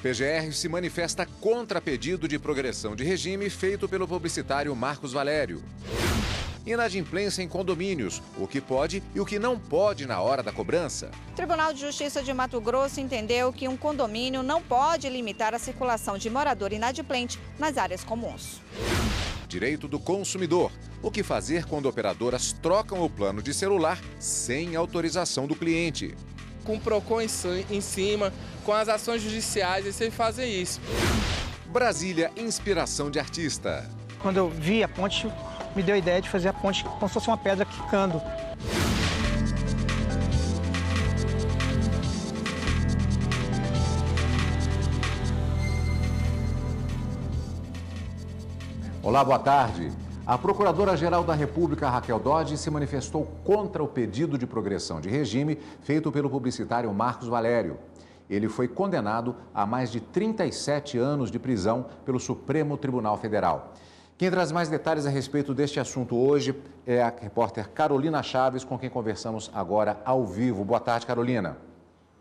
PGR se manifesta contra pedido de progressão de regime feito pelo publicitário Marcos Valério. Inadimplência em condomínios, o que pode e o que não pode na hora da cobrança. O Tribunal de Justiça de Mato Grosso entendeu que um condomínio não pode limitar a circulação de morador inadimplente nas áreas comuns. Direito do consumidor. O que fazer quando operadoras trocam o plano de celular sem autorização do cliente? Com o PROCON em cima, com as ações judiciais, eles têm que fazer isso. Brasília, inspiração de artista. Quando eu vi a ponte, me deu a ideia de fazer a ponte como se fosse uma pedra quicando. Olá, boa tarde. A Procuradora-Geral da República, Raquel Dodge, se manifestou contra o pedido de progressão de regime feito pelo publicitário Marcos Valério. Ele foi condenado a mais de 37 anos de prisão pelo Supremo Tribunal Federal. Quem traz mais detalhes a respeito deste assunto hoje é a repórter Carolina Chaves, com quem conversamos agora ao vivo. Boa tarde, Carolina.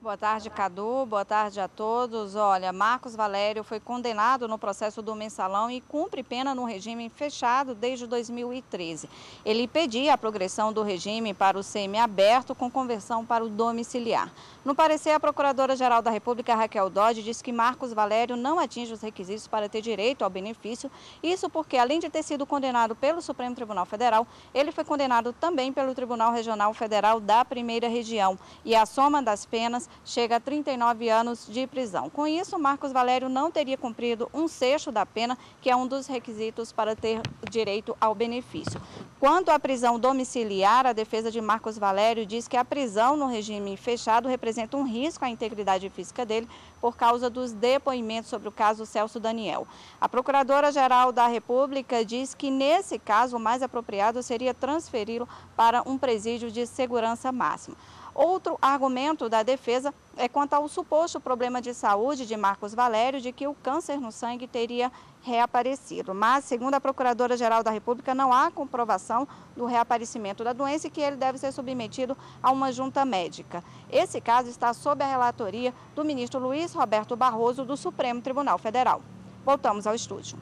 Boa tarde, Cadu. Boa tarde a todos. Olha, Marcos Valério foi condenado no processo do Mensalão e cumpre pena no regime fechado desde 2013. Ele pedia a progressão do regime para o semiaberto com conversão para o domiciliar. No parecer, a Procuradora-Geral da República, Raquel Dodge, diz que Marcos Valério não atinge os requisitos para ter direito ao benefício. Isso porque, além de ter sido condenado pelo Supremo Tribunal Federal, ele foi condenado também pelo Tribunal Regional Federal da Primeira Região. E a soma das penas chega a 39 anos de prisão. Com isso, Marcos Valério não teria cumprido 1/6 da pena, que é um dos requisitos para ter direito ao benefício. Quanto à prisão domiciliar, a defesa de Marcos Valério diz que a prisão no regime fechado representa um risco à integridade física dele por causa dos depoimentos sobre o caso Celso Daniel. A Procuradora-Geral da República diz que, nesse caso, o mais apropriado seria transferi-lo para um presídio de segurança máxima. Outro argumento da defesa é quanto ao suposto problema de saúde de Marcos Valério, de que o câncer no sangue teria reaparecido. Mas, segundo a Procuradora-Geral da República, não há comprovação do reaparecimento da doença e que ele deve ser submetido a uma junta médica. Esse caso está sob a relatoria do ministro Luiz Roberto Barroso, do Supremo Tribunal Federal. Voltamos ao estúdio.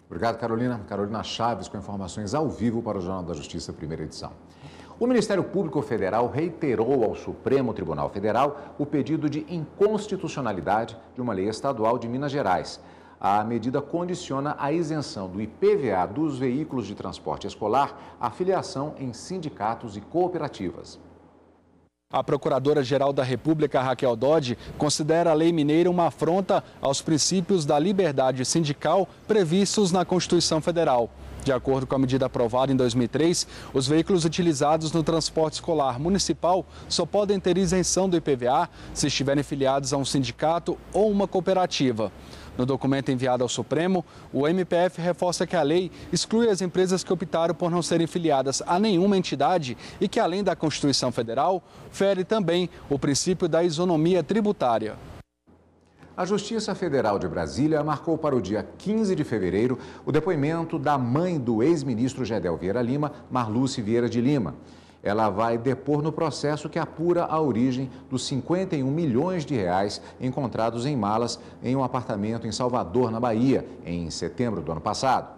Obrigado, Carolina. Carolina Chaves, com informações ao vivo para o Jornal da Justiça, primeira edição. O Ministério Público Federal reiterou ao Supremo Tribunal Federal o pedido de inconstitucionalidade de uma lei estadual de Minas Gerais. A medida condiciona a isenção do IPVA dos veículos de transporte escolar à filiação em sindicatos e cooperativas. A Procuradora-Geral da República, Raquel Dodge, considera a lei mineira uma afronta aos princípios da liberdade sindical previstos na Constituição Federal. De acordo com a medida aprovada em 2003, os veículos utilizados no transporte escolar municipal só podem ter isenção do IPVA se estiverem filiados a um sindicato ou uma cooperativa. No documento enviado ao Supremo, o MPF reforça que a lei exclui as empresas que optaram por não serem filiadas a nenhuma entidade e que, além da Constituição Federal, fere também o princípio da isonomia tributária. A Justiça Federal de Brasília marcou para o dia 15 de fevereiro o depoimento da mãe do ex-ministro Gedel Vieira Lima, Marluce Vieira de Lima. Ela vai depor no processo que apura a origem dos 51 milhões de reais encontrados em malas em um apartamento em Salvador, na Bahia, em setembro do ano passado.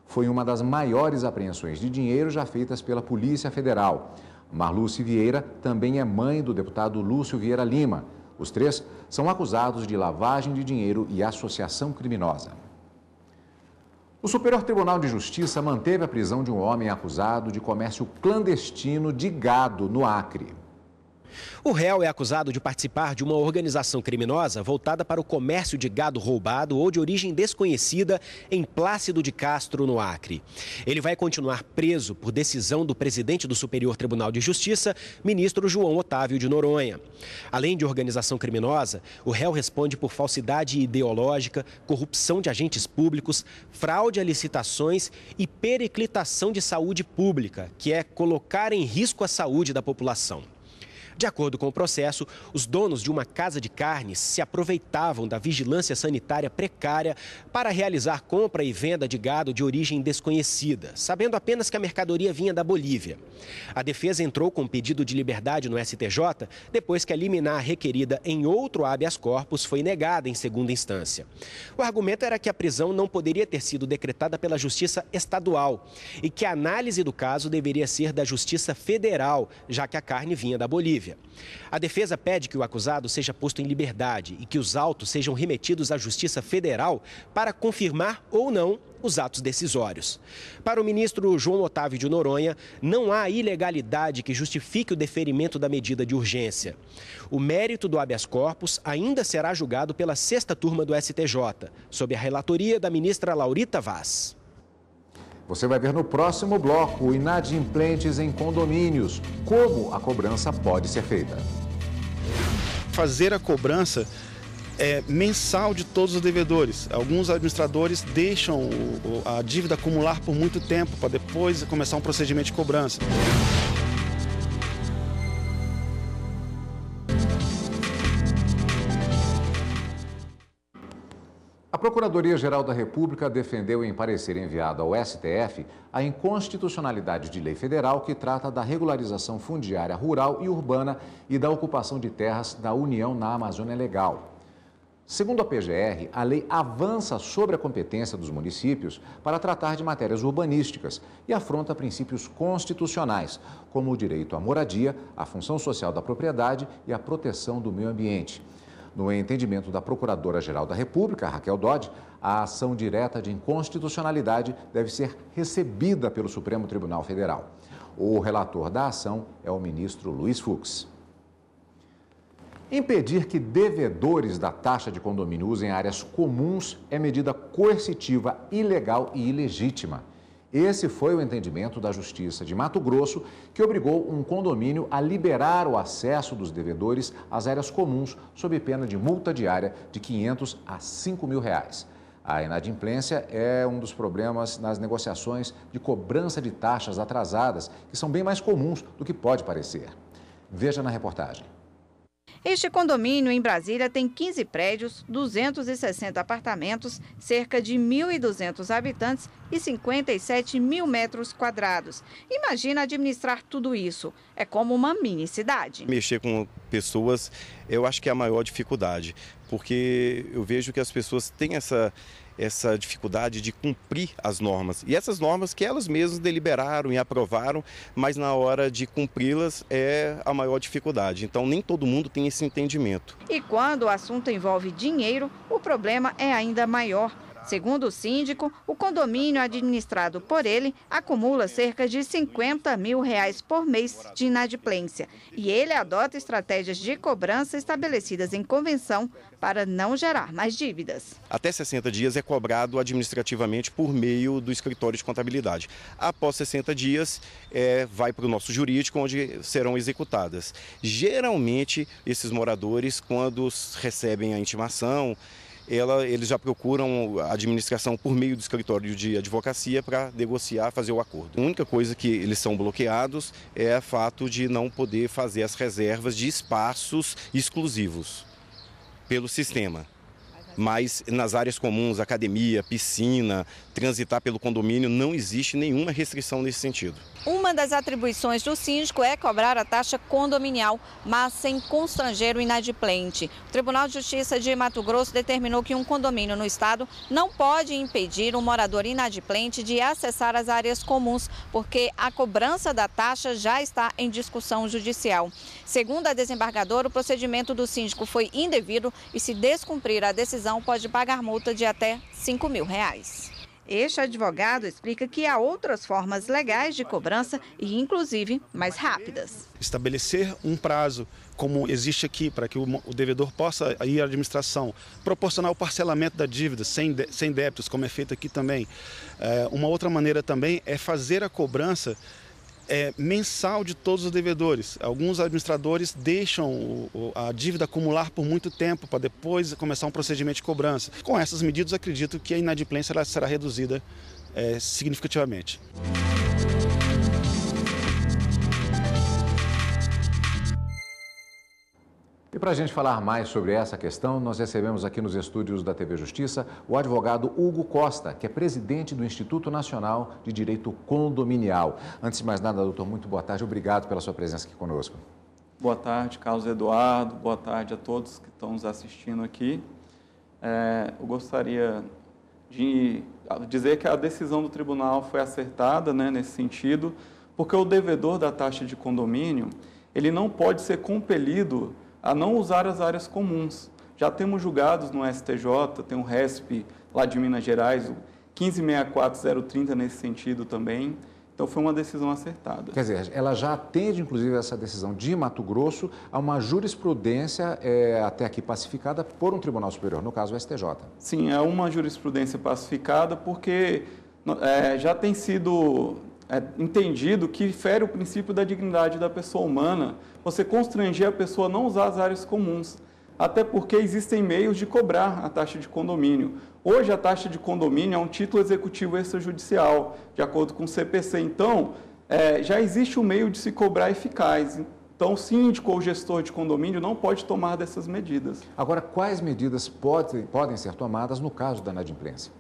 Foi uma das maiores apreensões de dinheiro já feitas pela Polícia Federal. Marluce Vieira também é mãe do deputado Lúcio Vieira Lima. Os três são acusados de lavagem de dinheiro e associação criminosa. O Superior Tribunal de Justiça manteve a prisão de um homem acusado de comércio clandestino de gado no Acre. O réu é acusado de participar de uma organização criminosa voltada para o comércio de gado roubado ou de origem desconhecida em Plácido de Castro, no Acre. Ele vai continuar preso por decisão do presidente do Superior Tribunal de Justiça, ministro João Otávio de Noronha. Além de organização criminosa, o réu responde por falsidade ideológica, corrupção de agentes públicos, fraude a licitações e periclitação de saúde pública, que é colocar em risco a saúde da população. De acordo com o processo, os donos de uma casa de carnes se aproveitavam da vigilância sanitária precária para realizar compra e venda de gado de origem desconhecida, sabendo apenas que a mercadoria vinha da Bolívia. A defesa entrou com pedido de liberdade no STJ depois que a liminar requerida em outro habeas corpus foi negada em segunda instância. O argumento era que a prisão não poderia ter sido decretada pela Justiça Estadual e que a análise do caso deveria ser da Justiça Federal, já que a carne vinha da Bolívia. A defesa pede que o acusado seja posto em liberdade e que os autos sejam remetidos à Justiça Federal para confirmar ou não os atos decisórios. Para o ministro João Otávio de Noronha, não há ilegalidade que justifique o deferimento da medida de urgência. O mérito do habeas corpus ainda será julgado pela 6ª turma do STJ, sob a relatoria da ministra Laurita Vaz. Você vai ver no próximo bloco inadimplentes em condomínios. Como a cobrança pode ser feita? Fazer a cobrança mensal de todos os devedores. Alguns administradores deixam a dívida acumular por muito tempo para depois começar um procedimento de cobrança. A Procuradoria-Geral da República defendeu em parecer enviado ao STF a inconstitucionalidade de lei federal que trata da regularização fundiária rural e urbana e da ocupação de terras da União na Amazônia Legal. Segundo a PGR, a lei avança sobre a competência dos municípios para tratar de matérias urbanísticas e afronta princípios constitucionais, como o direito à moradia, a função social da propriedade e a proteção do meio ambiente. No entendimento da Procuradora-Geral da República, Raquel Dodge, a ação direta de inconstitucionalidade deve ser recebida pelo Supremo Tribunal Federal. O relator da ação é o ministro Luiz Fux. Impedir que devedores da taxa de condomínio usem áreas comuns é medida coercitiva, ilegal e ilegítima. Esse foi o entendimento da Justiça de Mato Grosso, que obrigou um condomínio a liberar o acesso dos devedores às áreas comuns, sob pena de multa diária de R$ 500 a R$ 5.000. A inadimplência é um dos problemas nas negociações de cobrança de taxas atrasadas, que são bem mais comuns do que pode parecer. Veja na reportagem. Este condomínio em Brasília tem 15 prédios, 260 apartamentos, cerca de 1.200 habitantes e 57 mil metros quadrados. Imagina administrar tudo isso. É como uma mini cidade. Mexer com pessoas, eu acho que é a maior dificuldade, porque eu vejo que as pessoas têm essa dificuldade de cumprir as normas. E essas normas que elas mesmas deliberaram e aprovaram, mas na hora de cumpri-las é a maior dificuldade. Então nem todo mundo tem esse entendimento. E quando o assunto envolve dinheiro, o problema é ainda maior. Segundo o síndico, o condomínio administrado por ele acumula cerca de R$ 50 mil por mês de inadimplência. E ele adota estratégias de cobrança estabelecidas em convenção para não gerar mais dívidas. Até 60 dias é cobrado administrativamente por meio do escritório de contabilidade. Após 60 dias, vai para o nosso jurídico, onde serão executadas. Geralmente, esses moradores, quando recebem a intimação, eles já procuram a administração por meio do escritório de advocacia para negociar, fazer o acordo. A única coisa que eles são bloqueados é o fato de não poder fazer as reservas de espaços exclusivos pelo sistema. Mas nas áreas comuns, academia, piscina, transitar pelo condomínio, não existe nenhuma restrição nesse sentido. Uma das atribuições do síndico é cobrar a taxa condominial, mas sem constranger o inadimplente. O Tribunal de Justiça de Mato Grosso determinou que um condomínio no estado não pode impedir um morador inadimplente de acessar as áreas comuns, porque a cobrança da taxa já está em discussão judicial. Segundo a desembargadora, o procedimento do síndico foi indevido e, se descumprir a decisão, pode pagar multa de até R$ 5 mil. Este advogado explica que há outras formas legais de cobrança e, inclusive, mais rápidas. Estabelecer um prazo, como existe aqui, para que o devedor possa ir à administração, proporcionar o parcelamento da dívida sem débitos, como é feito aqui também. Uma outra maneira também é fazer a cobrança mensal de todos os devedores. Alguns administradores deixam a dívida acumular por muito tempo para depois começar um procedimento de cobrança. Com essas medidas, acredito que a inadimplência será reduzida significativamente. E para a gente falar mais sobre essa questão, nós recebemos aqui nos estúdios da TV Justiça o advogado Hugo Costa, que é presidente do Instituto Nacional de Direito Condominial. Antes de mais nada, doutor, muito boa tarde. Obrigado pela sua presença aqui conosco. Boa tarde, Carlos Eduardo. Boa tarde a todos que estão nos assistindo aqui. Eu gostaria de dizer que a decisão do tribunal foi acertada, né, nesse sentido, porque o devedor da taxa de condomínio, ele não pode ser compelido a não usar as áreas comuns. Já temos julgados no STJ, tem um RESP lá de Minas Gerais, o 1564030 nesse sentido também. Então, foi uma decisão acertada. Quer dizer, ela já atende, inclusive, essa decisão de Mato Grosso a uma jurisprudência até aqui pacificada por um tribunal superior, no caso o STJ. Sim, é uma jurisprudência pacificada porque já tem sido entendido que fere o princípio da dignidade da pessoa humana você constranger a pessoa a não usar as áreas comuns, até porque existem meios de cobrar a taxa de condomínio. Hoje, a taxa de condomínio é um título executivo extrajudicial, de acordo com o CPC. Então, já existe um meio de se cobrar eficaz. Então, o síndico ou gestor de condomínio não pode tomar dessas medidas. Agora, quais medidas podem ser tomadas no caso da inadimplência?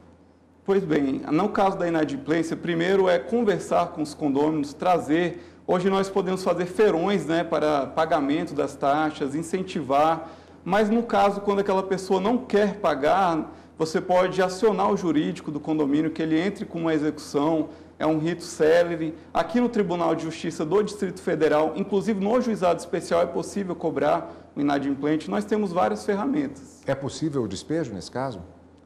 Pois bem, no caso da inadimplência, primeiro é conversar com os condôminos, trazer... Hoje nós podemos fazer feirões, né, para pagamento das taxas, incentivar, mas no caso, quando aquela pessoa não quer pagar, você pode acionar o jurídico do condomínio, que ele entre com uma execução, é um rito célere. Aqui no Tribunal de Justiça do Distrito Federal, inclusive no Juizado Especial, é possível cobrar o inadimplente. Nós temos várias ferramentas. É possível o despejo nesse caso?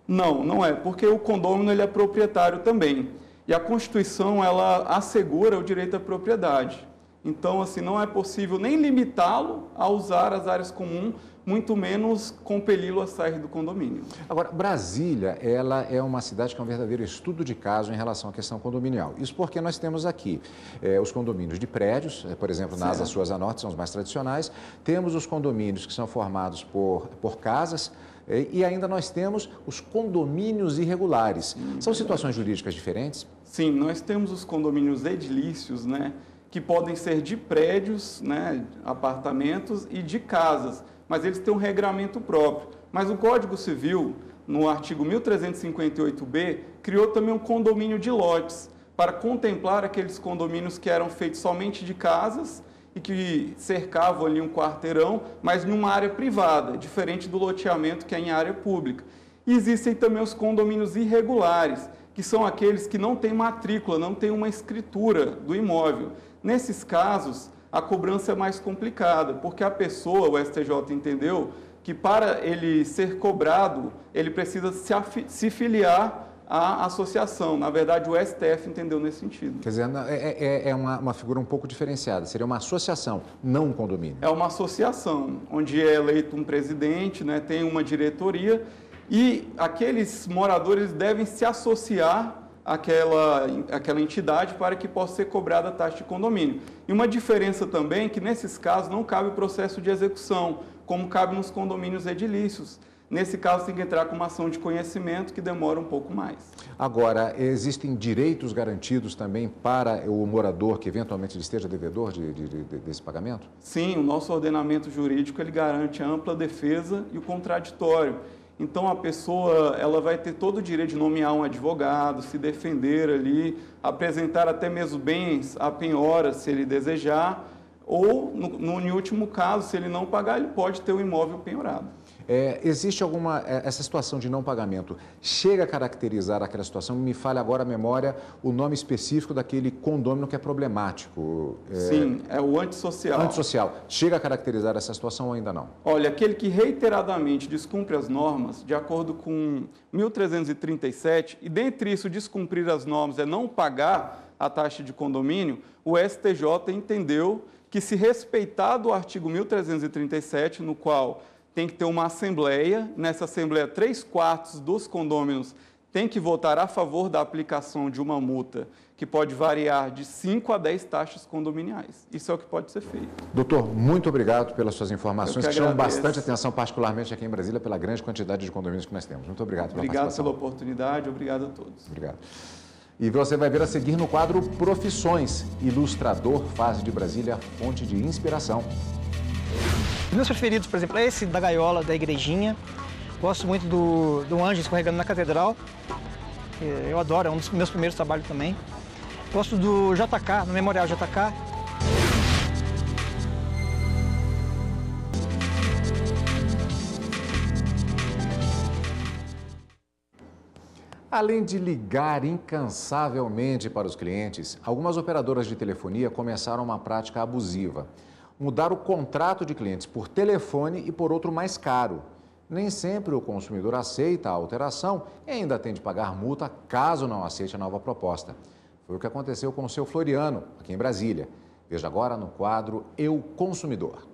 Não, não é, porque o condômino ele é proprietário também. E a Constituição, ela assegura o direito à propriedade. Então, assim, não é possível nem limitá-lo a usar as áreas comuns, muito menos compeli-lo a sair do condomínio. Agora, Brasília, ela é uma cidade que é um verdadeiro estudo de caso em relação à questão condominial. Isso porque nós temos aqui os condomínios de prédios, por exemplo, na Asa Souza Norte, são os mais tradicionais. Temos os condomínios que são formados por casas, e ainda nós temos os condomínios irregulares. São situações jurídicas diferentes? Sim, nós temos os condomínios edilícios, né, que podem ser de prédios, né, apartamentos e de casas, mas eles têm um regramento próprio. Mas o Código Civil, no artigo 1358b, criou também um condomínio de lotes, para contemplar aqueles condomínios que eram feitos somente de casas e que cercavam ali um quarteirão, mas numa área privada, diferente do loteamento que é em área pública. E existem também os condomínios irregulares, que são aqueles que não têm matrícula, não têm uma escritura do imóvel. Nesses casos, a cobrança é mais complicada, porque a pessoa, o STJ entendeu, que para ele ser cobrado, ele precisa se filiar à associação. Na verdade, o STF entendeu nesse sentido. Quer dizer, é uma figura um pouco diferenciada, seria uma associação, não um condomínio. É uma associação, onde é eleito um presidente, né, tem uma diretoria, e aqueles moradores devem se associar àquela entidade para que possa ser cobrada a taxa de condomínio. E uma diferença também é que, nesses casos, não cabe o processo de execução, como cabe nos condomínios edilícios. Nesse caso, tem que entrar com uma ação de conhecimento que demora um pouco mais. Agora, existem direitos garantidos também para o morador que eventualmente esteja devedor desse pagamento? Sim, o nosso ordenamento jurídico ele garante a ampla defesa e o contraditório. Então, a pessoa ela vai ter todo o direito de nomear um advogado, se defender ali, apresentar até mesmo bens à penhora, se ele desejar, ou, no último caso, se ele não pagar, ele pode ter o imóvel penhorado. Existe essa situação de não pagamento, chega a caracterizar aquela situação, me falha agora a memória, o nome específico daquele condômino que é problemático. Sim, é o antissocial. Antissocial. Chega a caracterizar essa situação ou ainda não? Olha, aquele que reiteradamente descumpre as normas, de acordo com 1337, e dentre isso descumprir as normas é não pagar a taxa de condomínio, o STJ entendeu que, se respeitado o artigo 1337, no qual tem que ter uma assembleia, nessa assembleia 3/4 dos condôminos tem que votar a favor da aplicação de uma multa que pode variar de 5 a 10 taxas condominiais. Isso é o que pode ser feito. Doutor, muito obrigado pelas suas informações, que chamam agradeço. bastante atenção, particularmente aqui em Brasília, pela grande quantidade de condomínios que nós temos. Muito obrigado pela participação. Obrigado pela oportunidade, obrigado a todos. Obrigado. E você vai ver a seguir no quadro Profissões. Ilustrador faz de Brasília fonte de inspiração. meus preferidos, por exemplo, é esse da gaiola, da igrejinha. Gosto muito do anjo escorregando na catedral. Eu adoro, é um dos meus primeiros trabalhos também. Gosto do JK, no Memorial JK. Além de ligar incansavelmente para os clientes, algumas operadoras de telefonia começaram uma prática abusiva. Mudar o contrato de clientes por telefone e por outro mais caro. Nem sempre o consumidor aceita a alteração e ainda tem de pagar multa caso não aceite a nova proposta. Foi o que aconteceu com o seu Floriano, aqui em Brasília. Veja agora no quadro Eu Consumidor.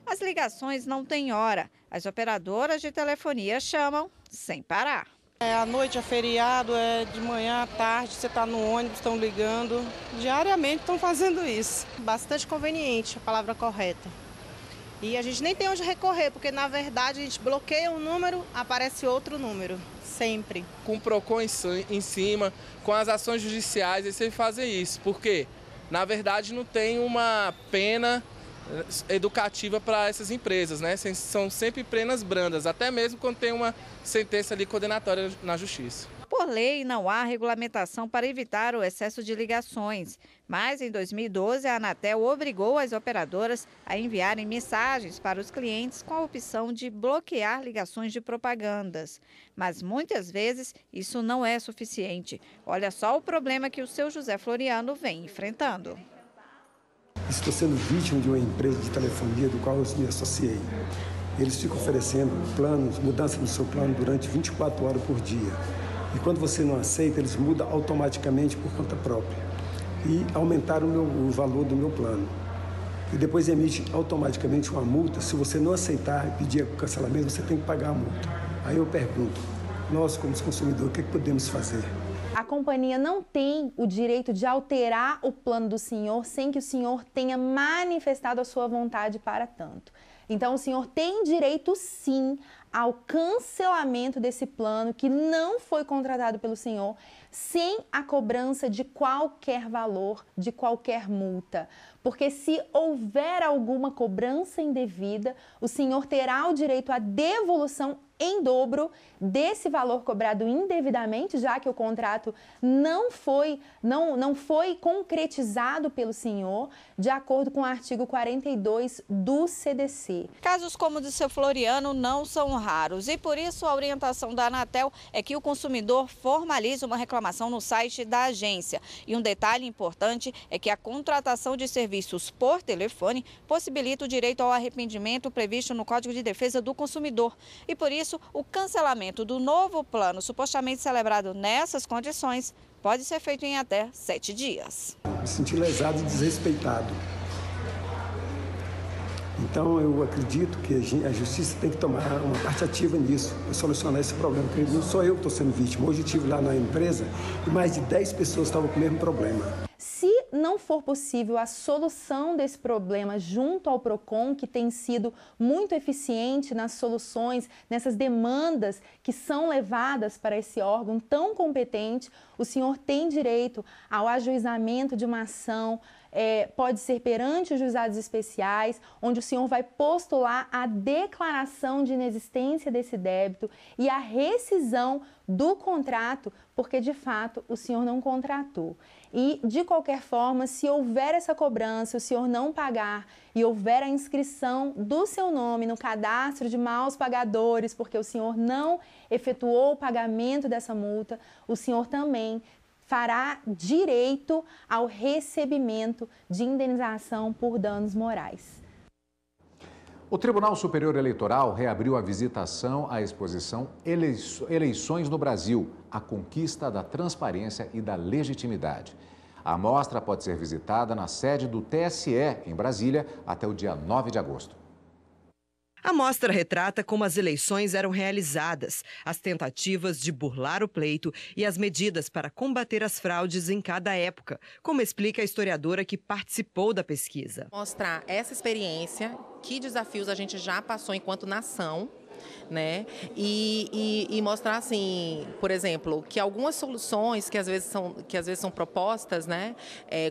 As ligações não têm hora. As operadoras de telefonia chamam sem parar. À noite é feriado, é de manhã à tarde, você está no ônibus, estão ligando. Diariamente estão fazendo isso. Bastante conveniente, a palavra correta. E a gente nem tem onde recorrer, porque na verdade a gente bloqueia um número, aparece outro número, sempre. Com o PROCON em cima, com as ações judiciais, eles sempre fazem isso. Por quê? Na verdade não tem uma pena educativa para essas empresas, né? São sempre penas brandas, até mesmo quando tem uma sentença ali condenatória na justiça. Por lei, não há regulamentação para evitar o excesso de ligações. Mas, em 2012, a Anatel obrigou as operadoras a enviarem mensagens para os clientes com a opção de bloquear ligações de propagandas. Mas, muitas vezes, isso não é suficiente. Olha só o problema que o seu José Floriano vem enfrentando. Estou sendo vítima de uma empresa de telefonia do qual eu me associei. Eles ficam oferecendo planos, mudança no seu plano durante 24 horas por dia. E quando você não aceita, eles mudam automaticamente por conta própria. E aumentaram o valor do meu plano. E depois emite automaticamente uma multa. Se você não aceitar e pedir o cancelamento, você tem que pagar a multa. Aí eu pergunto, nós como consumidores, o que podemos fazer? A companhia não tem o direito de alterar o plano do senhor sem que o senhor tenha manifestado a sua vontade para tanto. Então, o senhor tem direito, sim, ao cancelamento desse plano que não foi contratado pelo senhor, sem a cobrança de qualquer valor, de qualquer multa. Porque se houver alguma cobrança indevida, o senhor terá o direito à devolução em dobro desse valor cobrado indevidamente, já que o contrato não foi concretizado pelo senhor, de acordo com o artigo 42 do CDC. Casos como o do seu Floriano não são raros e por isso a orientação da Anatel é que o consumidor formalize uma reclamação no site da agência. E um detalhe importante é que a contratação de serviços por telefone possibilita o direito ao arrependimento previsto no Código de Defesa do Consumidor. E por isso, o cancelamento do novo plano supostamente celebrado nessas condições pode ser feito em até 7 dias. Me senti lesado e desrespeitado. Então, eu acredito que a justiça tem que tomar uma parte ativa nisso, para solucionar esse problema, porque não sou eu que estou sendo vítima. Hoje eu estive lá na empresa e mais de 10 pessoas estavam com o mesmo problema. Se não for possível a solução desse problema junto ao PROCON, que tem sido muito eficiente nas soluções, nessas demandas que são levadas para esse órgão tão competente, o senhor tem direito ao ajuizamento de uma ação, pode ser perante os juizados especiais, onde o senhor vai postular a declaração de inexistência desse débito e a rescisão do contrato, porque de fato o senhor não contratou. E de qualquer forma, se houver essa cobrança, o senhor não pagar e houver a inscrição do seu nome no cadastro de maus pagadores, porque o senhor não efetuou o pagamento dessa multa, o senhor também fará direito ao recebimento de indenização por danos morais. O Tribunal Superior Eleitoral reabriu a visitação à exposição Eleições no Brasil, a conquista da transparência e da legitimidade. A mostra pode ser visitada na sede do TSE, em Brasília, até o dia 9 de agosto. A mostra retrata como as eleições eram realizadas, as tentativas de burlar o pleito e as medidas para combater as fraudes em cada época, como explica a historiadora que participou da pesquisa. Mostrar essa experiência, que desafios a gente já passou enquanto nação né? E mostrar, assim, por exemplo, que algumas soluções que às vezes são propostas, né?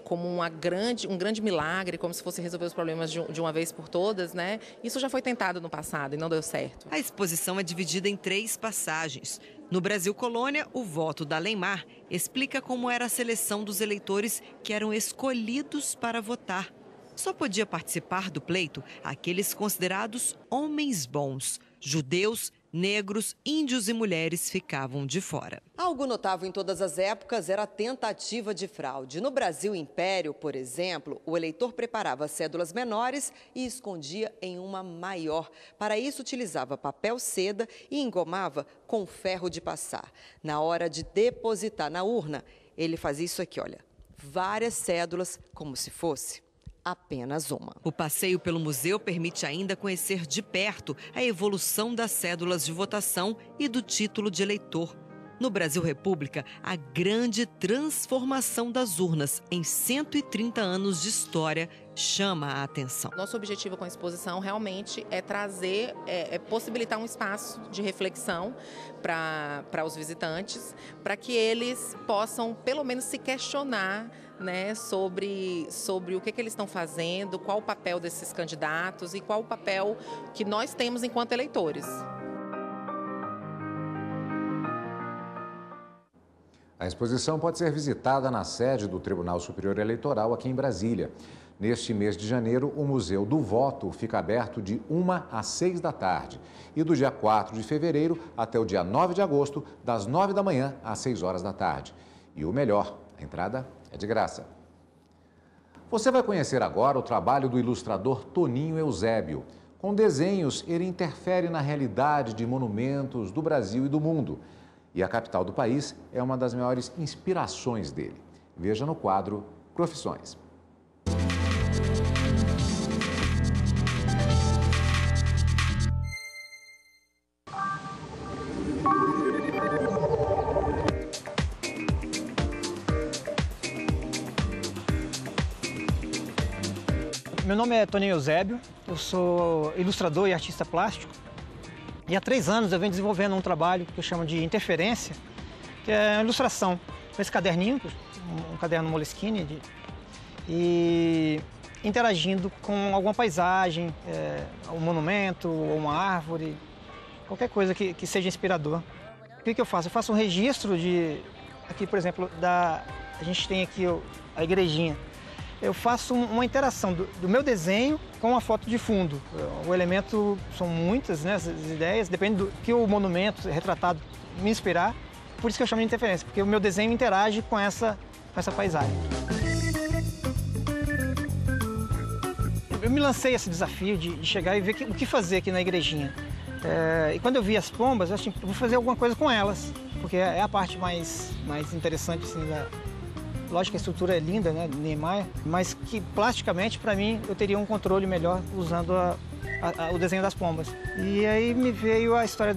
Como um grande milagre, como se fosse resolver os problemas de uma vez por todas, né? Isso já foi tentado no passado e não deu certo. A exposição é dividida em 3 passagens. No Brasil Colônia, o voto da Lei Mar explica como era a seleção dos eleitores que eram escolhidos para votar. Só podia participar do pleito aqueles considerados homens bons. Judeus, negros, índios e mulheres ficavam de fora. Algo notável em todas as épocas era a tentativa de fraude. No Brasil Império, por exemplo, o eleitor preparava cédulas menores e escondia em uma maior. Para isso, utilizava papel seda e engomava com ferro de passar. Na hora de depositar na urna, ele fazia isso aqui, olha, várias cédulas como se fosse apenas uma. O passeio pelo museu permite ainda conhecer de perto a evolução das cédulas de votação e do título de eleitor. No Brasil República, a grande transformação das urnas em 130 anos de história chama a atenção. Nosso objetivo com a exposição realmente é trazer, possibilitar um espaço de reflexão para os visitantes, para que eles possam pelo menos se questionar, né, sobre o que eles estão fazendo, qual o papel desses candidatos e qual o papel que nós temos enquanto eleitores. A exposição pode ser visitada na sede do Tribunal Superior Eleitoral aqui em Brasília. Neste mês de janeiro, o Museu do Voto fica aberto de 1 às 6 da tarde e do dia 4 de fevereiro até o dia 9 de agosto, das 9 da manhã às 6 horas da tarde. E o melhor, a entrada é de graça. Você vai conhecer agora o trabalho do ilustrador Toninho Eusébio. Com desenhos, ele interfere na realidade de monumentos do Brasil e do mundo. E a capital do país é uma das maiores inspirações dele. Veja no quadro Profissões. Meu nome é Toninho Eusébio, eu sou ilustrador e artista plástico. E há 3 anos eu venho desenvolvendo um trabalho que eu chamo de interferência, que é uma ilustração. Esse caderninho, um caderno Moleskine, e interagindo com alguma paisagem, um monumento, ou uma árvore, qualquer coisa que seja inspirador. O que eu faço? Eu faço um registro de, aqui por exemplo, a gente tem aqui a igrejinha. Eu faço uma interação do meu desenho com a foto de fundo. O elemento, são muitas, né, as ideias, depende do que o monumento retratado me inspirar. Por isso que eu chamo de interferência, porque o meu desenho interage com essa paisagem. Eu me lancei esse desafio de chegar e ver o que fazer aqui na igrejinha. E quando eu vi as pombas, eu achei que vou fazer alguma coisa com elas, porque é a parte mais interessante, assim, lógico que a estrutura é linda, né, Niemeyer, mas que plasticamente, para mim, eu teria um controle melhor usando o desenho das pombas. E aí me veio a história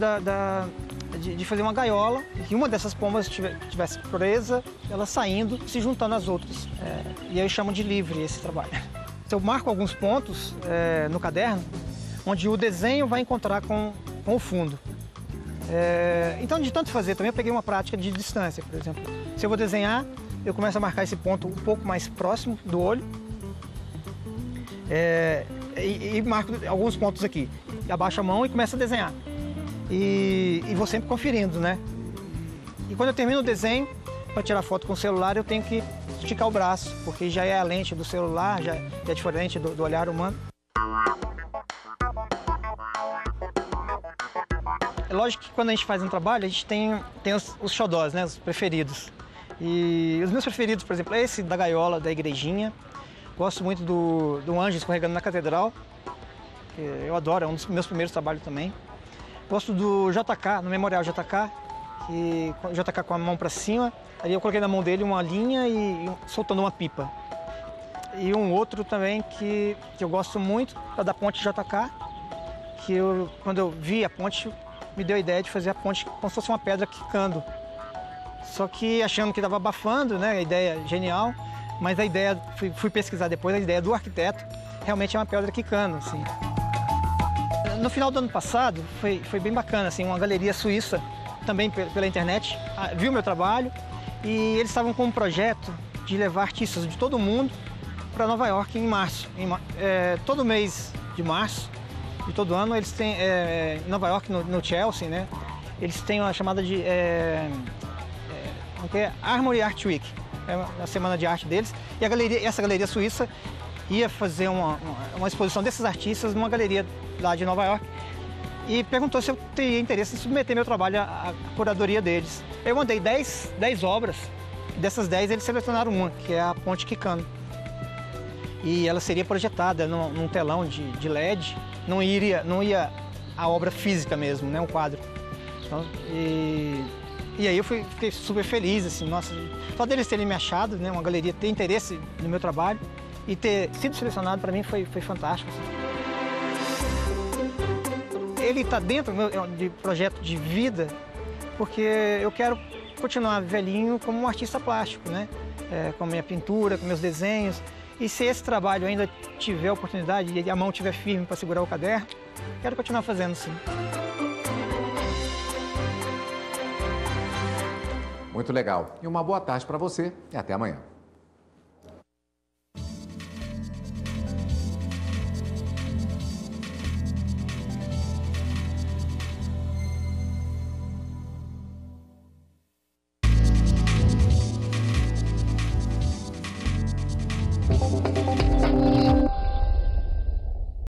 de fazer uma gaiola, que uma dessas pombas estivesse presa, ela saindo, se juntando às outras. E aí eu chamo de livre esse trabalho. Eu marco alguns pontos no caderno, onde o desenho vai encontrar com o fundo. Então, de tanto fazer, também eu peguei uma prática de distância, por exemplo. Se eu vou desenhar, eu começo a marcar esse ponto um pouco mais próximo do olho e marco alguns pontos aqui. Abaixo a mão e começo a desenhar. E vou sempre conferindo, né? E quando eu termino o desenho, para tirar foto com o celular, eu tenho que esticar o braço, porque já é a lente do celular, já é diferente do olhar humano. É lógico que quando a gente faz um trabalho, a gente tem os xodós, né? Os preferidos. E os meus preferidos, por exemplo, é esse da gaiola, da igrejinha. Gosto muito do anjo escorregando na catedral, que eu adoro, é um dos meus primeiros trabalhos também. Gosto do JK, no Memorial JK, que o JK com a mão para cima, ali eu coloquei na mão dele uma linha e soltando uma pipa. E um outro também que eu gosto muito, é da ponte JK, que quando eu vi a ponte, me deu a ideia de fazer a ponte como se fosse uma pedra quicando. Só que achando que estava abafando, né, a ideia genial, mas a ideia, fui pesquisar depois, a ideia do arquiteto realmente é uma pedra quicando, assim. No final do ano passado, foi bem bacana, assim, uma galeria suíça, também pela internet, viu meu trabalho e eles estavam com um projeto de levar artistas de todo mundo para Nova York em março. Todo mês de março de todo ano eles têm, em Nova York, no Chelsea, né? Eles têm uma chamada de Armory Art Week, é a semana de arte deles, e essa galeria suíça ia fazer uma exposição desses artistas numa galeria lá de Nova York e perguntou se eu teria interesse em submeter meu trabalho à curadoria deles. Eu mandei 10 obras, dessas 10 eles selecionaram uma, que é a Ponte Quicano. E ela seria projetada num telão de LED, não ia a obra física mesmo, né, um quadro. Então, e aí eu fiquei super feliz, assim, nossa, só deles terem me achado, né, uma galeria ter interesse no meu trabalho e ter sido selecionado para mim foi fantástico. Assim. Ele está dentro de projeto de vida porque eu quero continuar velhinho como um artista plástico, né, com a minha pintura, com meus desenhos. E se esse trabalho ainda tiver oportunidade e a mão estiver firme para segurar o caderno, quero continuar fazendo, sim. Muito legal. E uma boa tarde para você e até amanhã.